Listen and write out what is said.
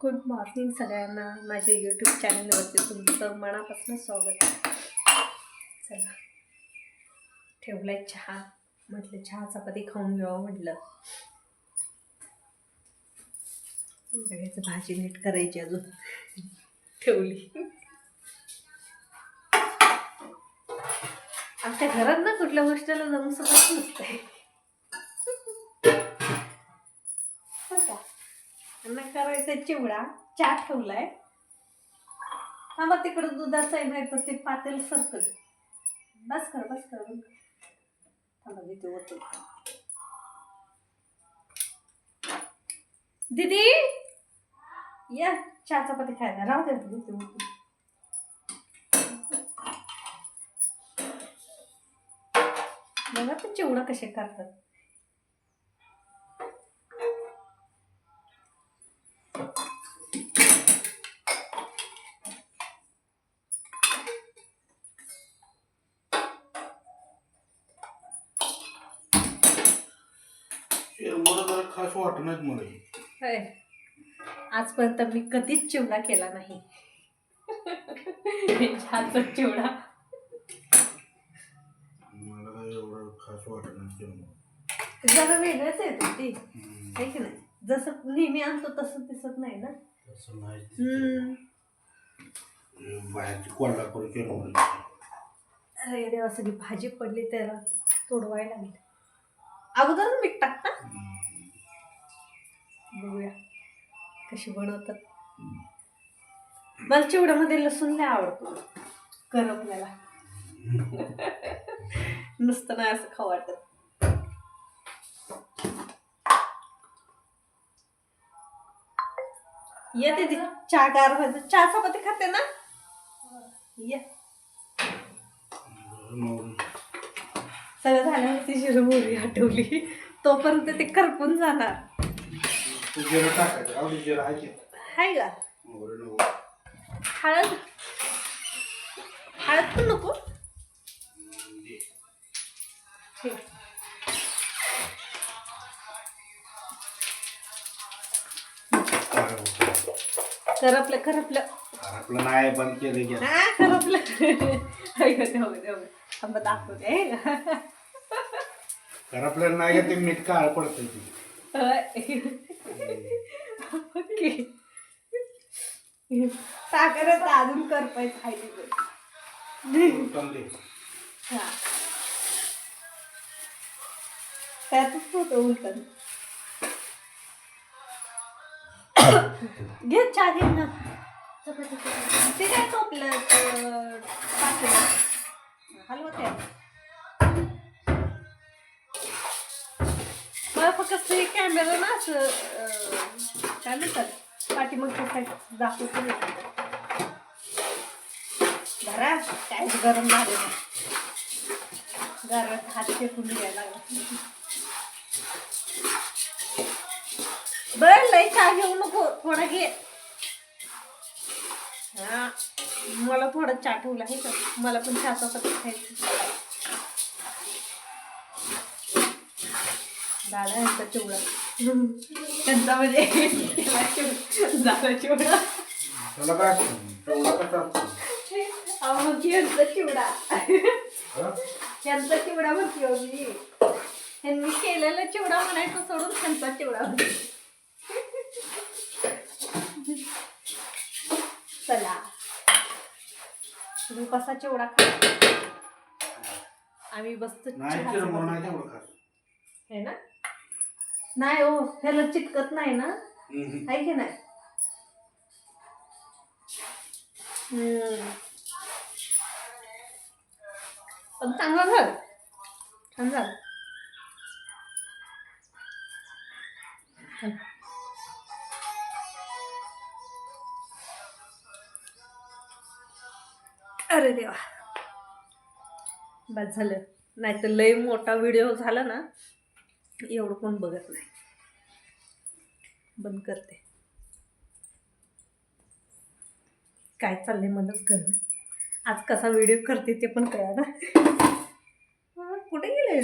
Good morning सगळ्यांना. माझ्या YouTube चॅनलवरती तुमचं मनापासून स्वागत आहे. चला, ठेवलाय चहा. म्हटलं चहा चपाती खाऊन घ्यावं. म्हटलं बघायचं भाजी नीट करायची, अजून ठेवली. आमच्या घरात ना कुठल्या गोष्टीला जमू सुद्धा नसतंय. करायचं चिवडा. चहा ठेवलाय. थांबा, तिकडं दुधाचं आहे, नाही तर ते पातेल सरकल. बस कर. थांबा, देते होतो. दीदी या चहा चपाती खायला. राहू दे, देते होतो. बघा ते चिवडा कसे करतात. खास वाटणार मला. आजपर्यंत मी कधीच चिवडा केला नाही. चहाचा चिवडा मला काय एवढं खास वाटणार. जरा वेगळंच आहे ती, आहे की नाही? जसं नेहमी आणतो तसं दिसत नाही ना. तसं नाही. बाहेरची कोल्हापूर केलं. अरे देवा, सगळी भाजी पडली, त्याला तोडवायला लागली. अगोदरच मीठ टाकता. बघूया कशी बनवतात. मला चिवड्यामध्ये लसूण लय आवडतो. करपल्याला नुसतं नाही असं खाऊ वाटत. येते ती चहा गार व्हायचं. चहा चपाती खाते ना. ये सगळं झाल्यावर ती जिरं मोहरी आठवली, तोपर्यंत ते करपून जाणार. हाय का हळद? हळद पण नको. करपलं नाही बंद केलं. थांबा दाखवते. करपलं नाही ते मीठ काळ पडतं. ओके, साखर अजून करपायचं आहे त्यातच होतं उलटं. घे चहा घे ना. ते काय टोपलं हलवत आहे. मला फक्त कॅमेरा ना असं काय म्हणतात, पाठीमागच्या साईड दाखवतो. धरा, काय गरम लागेल. गरम हात फेकून घ्यायला लागला. बरं, लय चहा घेऊ नको, थोडा घे. हा, मला थोडं चहा ठेवला आहे का? मला पण चहा चपाती खायचं. दादा यांचा चिवडा, त्यांचा म्हणजे दादा चिवडा. मग यांचा चिवडा, यांचा चिवडा म्हणते हो मी. यांनी केलेला चिवडा म्हणायचं सोडून त्यांचा चिवडा म्हणते. चला, तुम्ही कसा चिवडा खा. आम्ही बसतो है ना. नाही हो, ह्याला चिटकत नाही ना, आहे की नाही. पण चांगला झालं, छान झालं. अरे देवा, बस झालं. नाही तर लय मोठा व्हिडिओ झाला ना, एवढं कोण बघत नाही. बंद करते. काय चाललंय मलाच कळलं. आज कसा व्हिडिओ करते ते पण कळा ना. कुठे गेले?